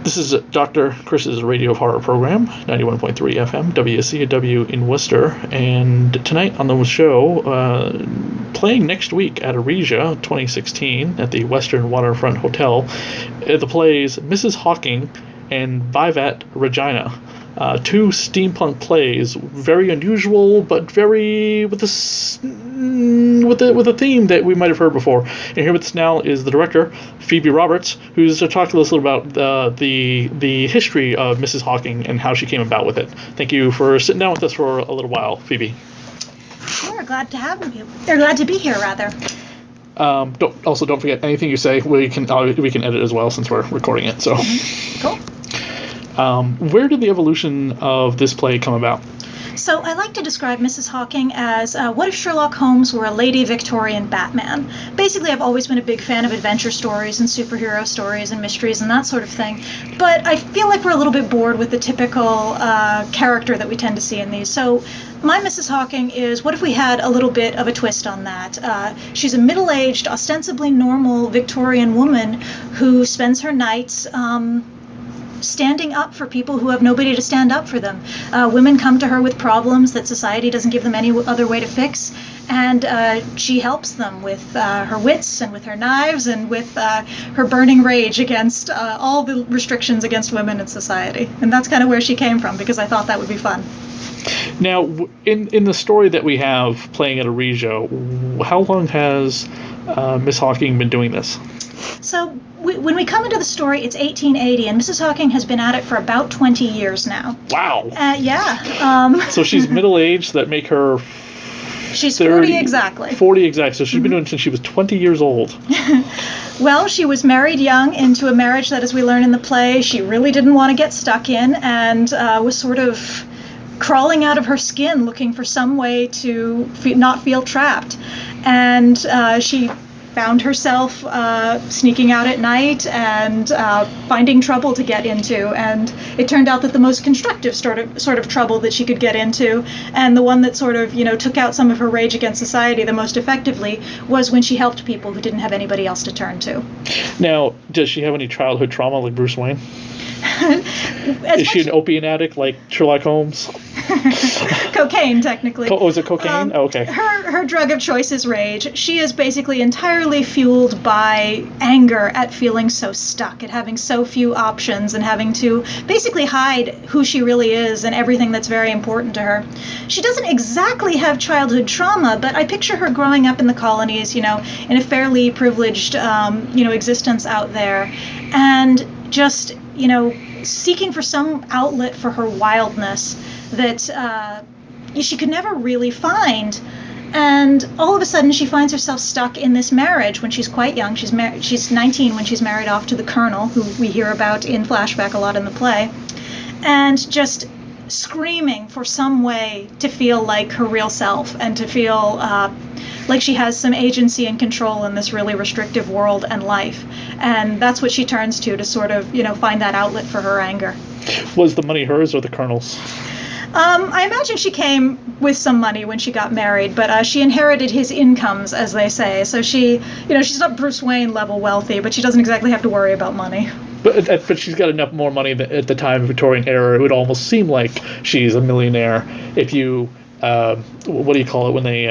This is Dr. Chris's Radio Horror Program, 91.3 FM, WCW in Worcester. And tonight on the show, playing next week at Aresia 2016 at the Western Waterfront Hotel, the plays Mrs. Hawking and Vivat Regina. Two steampunk plays, very unusual, but very with a theme that we might have heard before. And here with us now is the director, Phoebe Roberts, who's to talk to us a little about the history of Mrs. Hawking and how she came about with it. Thank you for sitting down with us for a little while, Phoebe. Sure, glad to have you. They're glad to be here, rather. Don't forget anything you say. We can edit as well since we're recording it. So. Cool. Where did the evolution of this play come about? So I like to describe Mrs. Hawking as what if Sherlock Holmes were a lady Victorian Batman? Basically, I've always been a big fan of adventure stories and superhero stories and mysteries and that sort of thing. But I feel like we're a little bit bored with the typical character that we tend to see in these. So my Mrs. Hawking is, what if we had a little bit of a twist on that? She's a middle-aged, ostensibly normal Victorian woman who spends her nights standing up for people who have nobody to stand up for them. Women come to her with problems that society doesn't give them any other way to fix, and she helps them with her wits and with her knives and with her burning rage against all the restrictions against women in society. And that's kind of where she came from, because I thought that would be fun. Now, in the story that we have playing at Aresia, how long has Miss Hawking been doing this? So when we come into the story, it's 1880, and Mrs. Hawking has been at it for about 20 years now. Wow. Yeah. So she's middle-aged. That make her... She's 40 exactly. 40 exactly. So she's been doing it since she was 20 years old. Well, she was married young into a marriage that, as we learn in the play, she really didn't want to get stuck in, and was sort of crawling out of her skin looking for some way to not feel trapped. And she found herself sneaking out at night and finding trouble to get into, and it turned out that the most constructive sort of trouble that she could get into, and the one that sort of took out some of her rage against society the most effectively, was when she helped people who didn't have anybody else to turn to. Now, does she have any childhood trauma like Bruce Wayne? Is she an opiate addict like Sherlock Holmes? Cocaine, technically. Oh, is it cocaine? Okay. Her drug of choice is rage. She is basically entirely fueled by anger at feeling so stuck, at having so few options, and having to basically hide who she really is and everything that's very important to her. She doesn't exactly have childhood trauma, but I picture her growing up in the colonies, in a fairly privileged, existence out there, and just, seeking for some outlet for her wildness that she could never really find. And all of a sudden she finds herself stuck in this marriage when she's quite young. She's 19 when she's married off to the colonel, who we hear about in flashback a lot in the play, and just screaming for some way to feel like her real self and to feel like she has some agency and control in this really restrictive world and life. And that's what she turns to sort of, find that outlet for her anger. Was the money hers or the colonel's? I imagine she came with some money when she got married, but she inherited his incomes, as they say. So she, she's not Bruce Wayne level wealthy, but she doesn't exactly have to worry about money. But she's got enough more money at the time of Victorian era. It would almost seem like she's a millionaire if you, what do you call it when they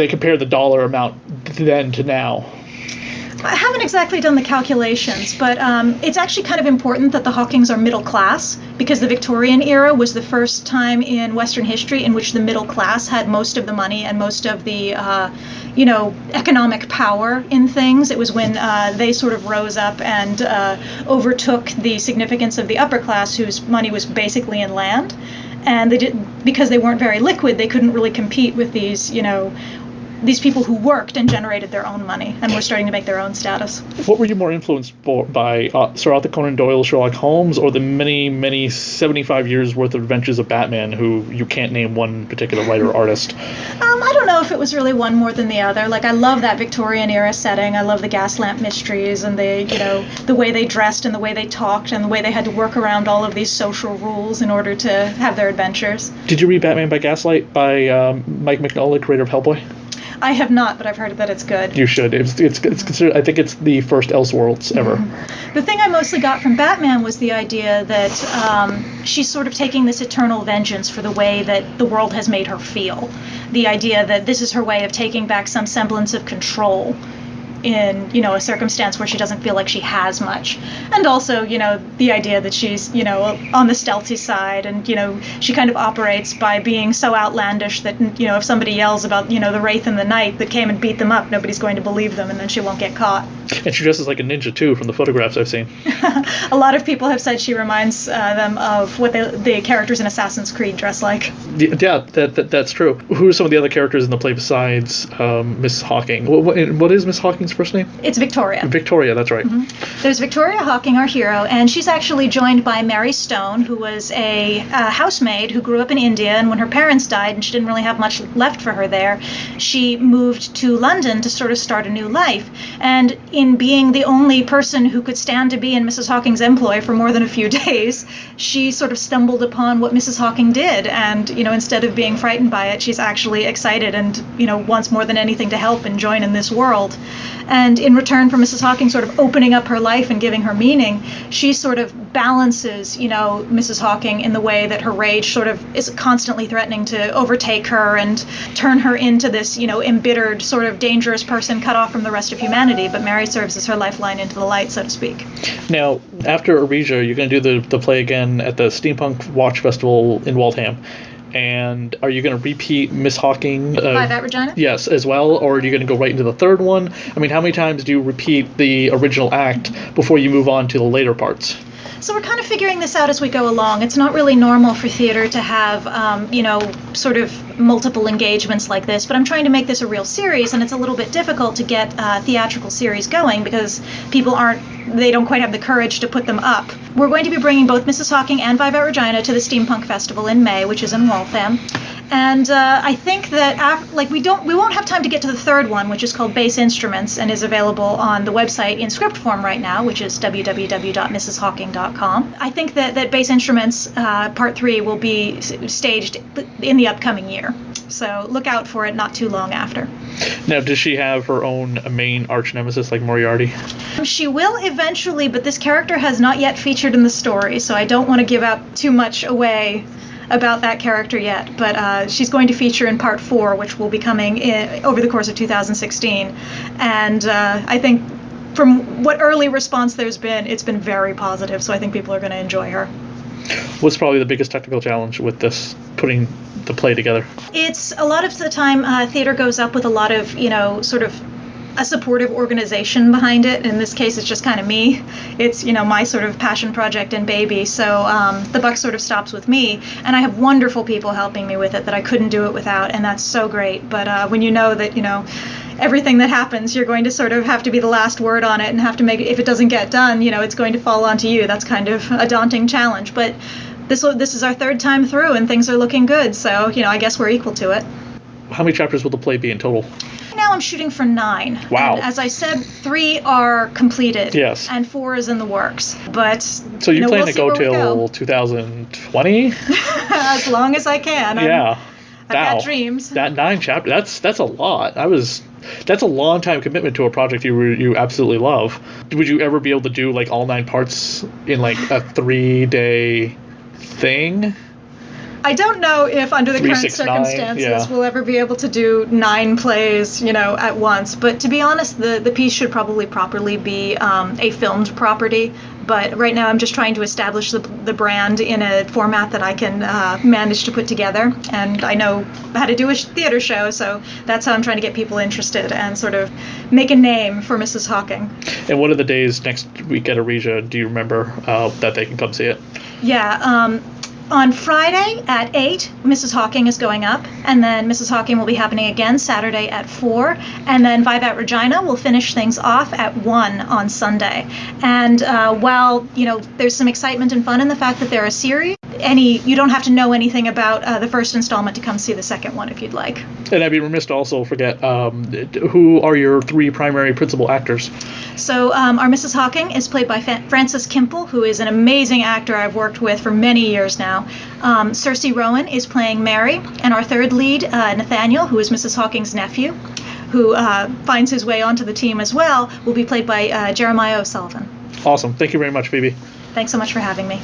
compare the dollar amount then to now. I haven't exactly done the calculations, but it's actually kind of important that the Hawkings are middle class, because the Victorian era was the first time in Western history in which the middle class had most of the money and most of the, economic power in things. It was when they sort of rose up and overtook the significance of the upper class, whose money was basically in land. And because they weren't very liquid, they couldn't really compete with these, these people who worked and generated their own money and were starting to make their own status. What were you more influenced by, Sir Arthur Conan Doyle's Sherlock Holmes, or the many, many 75 years worth of adventures of Batman, who you can't name one particular writer or artist? I don't know if it was really one more than the other. Like, I love that Victorian era setting. I love the gas lamp mysteries and the way they dressed and the way they talked and the way they had to work around all of these social rules in order to have their adventures. Did you read Batman by Gaslight by Mike Mignola, creator of Hellboy? I have not, but I've heard that it's good. You should. It's considered. I think it's the first Elseworlds ever. The thing I mostly got from Batman was the idea that she's sort of taking this eternal vengeance for the way that the world has made her feel. The idea that this is her way of taking back some semblance of control in, a circumstance where she doesn't feel like she has much. And also, the idea that she's, on the stealthy side, and, she kind of operates by being so outlandish that, if somebody yells about, the Wraith in the Night that came and beat them up, nobody's going to believe them, and then she won't get caught. And she dresses like a ninja, too, from the photographs I've seen. A lot of people have said she reminds them of what the characters in Assassin's Creed dress like. Yeah, that's true. Who are some of the other characters in the play besides Miss Hawking? What is Miss Hawking's first name? It's Victoria. Victoria, that's right. Mm-hmm. There's Victoria Hawking, our hero, and she's actually joined by Mary Stone, who was a housemaid who grew up in India, and when her parents died and she didn't really have much left for her there, she moved to London to sort of start a new life. And in being the only person who could stand to be in Mrs. Hawking's employ for more than a few days, she sort of stumbled upon what Mrs. Hawking did, and, instead of being frightened by it, she's actually excited and, wants more than anything to help and join in this world. And in return for Mrs. Hawking sort of opening up her life and giving her meaning, she sort of balances, Mrs. Hawking in the way that her rage sort of is constantly threatening to overtake her and turn her into this, embittered, sort of dangerous person cut off from the rest of humanity. But Mary serves as her lifeline into the light, so to speak. Now, after Arisia, you're going to do the play again at the Steampunk Watch Festival in Waltham. And are you going to repeat Miss Hawking? By that Regina? Yes, as well, or are you going to go right into the third one? I mean, how many times do you repeat the original act before you move on to the later parts? So we're kind of figuring this out as we go along. It's not really normal for theater to have, sort of multiple engagements like this, but I'm trying to make this a real series, and it's a little bit difficult to get a theatrical series going because people they don't quite have the courage to put them up. We're going to be bringing both Mrs. Hawking and Viva Regina to the Steampunk Festival in May, which is in Waltham. And I think that we won't have time to get to the third one, which is called Bass Instruments and is available on the website in script form right now, which is www.mrshawking.com. I think that Bass Instruments Part 3 will be staged in the upcoming year. So look out for it not too long after. Now, does she have her own main arch nemesis like Moriarty? She will eventually, but this character has not yet featured in the story, so I don't want to give out too much away about that character yet, but she's going to feature in Part 4, which will be coming over the course of 2016. And I think from what early response there's been, it's been very positive, so I think people are going to enjoy her. What's probably the biggest technical challenge with this, putting the play together? It's a lot of the time theater goes up with a lot of, sort of a supportive organization behind it. In this case, it's just kind of me. It's, my sort of passion project and baby. So the buck sort of stops with me. And I have wonderful people helping me with it that I couldn't do it without. And that's so great. But when you know that, everything that happens, you're going to sort of have to be the last word on it and have to make it, if it doesn't get done, it's going to fall onto you. That's kind of a daunting challenge. But this is our third time through and things are looking good. So, I guess we're equal to it. How many chapters will the play be in total? Now I'm shooting for 9. Wow. And as I said, 3 are completed. Yes. And 4 is in the works. But so you plan to go till 2020? As long as I can. Yeah. I've got dreams. That 9 chapters, that's a lot. That's a long time commitment to a project you absolutely love. Would you ever be able to do like all 9 parts in like a 3-day thing? I don't know if under the current circumstances we'll ever be able to do 9 plays, at once. But to be honest, the piece should probably properly be a filmed property. But right now I'm just trying to establish the brand in a format that I can manage to put together. And I know how to do a theater show, so that's how I'm trying to get people interested and sort of make a name for Mrs. Hawking. And what are the days next week at Arisia? Do you remember that they can come see it? Yeah. On Friday at 8, Mrs. Hawking is going up, and then Mrs. Hawking will be happening again Saturday at 4, and then Viva Regina will finish things off at 1 on Sunday. And while, there's some excitement and fun in the fact that they're a series, you don't have to know anything about the first installment to come see the second one if you'd like. And I'd be remiss to also forget, who are your 3 primary principal actors? So our Mrs. Hawking is played by Frances Kimple, who is an amazing actor I've worked with for many years now. Cersei Rowan is playing Mary, and our third lead, Nathaniel, who is Mrs. Hawking's nephew. who finds his way onto the team as well, will be played by Jeremiah O'Sullivan. Awesome. Thank you very much, Phoebe. Thanks so much for having me.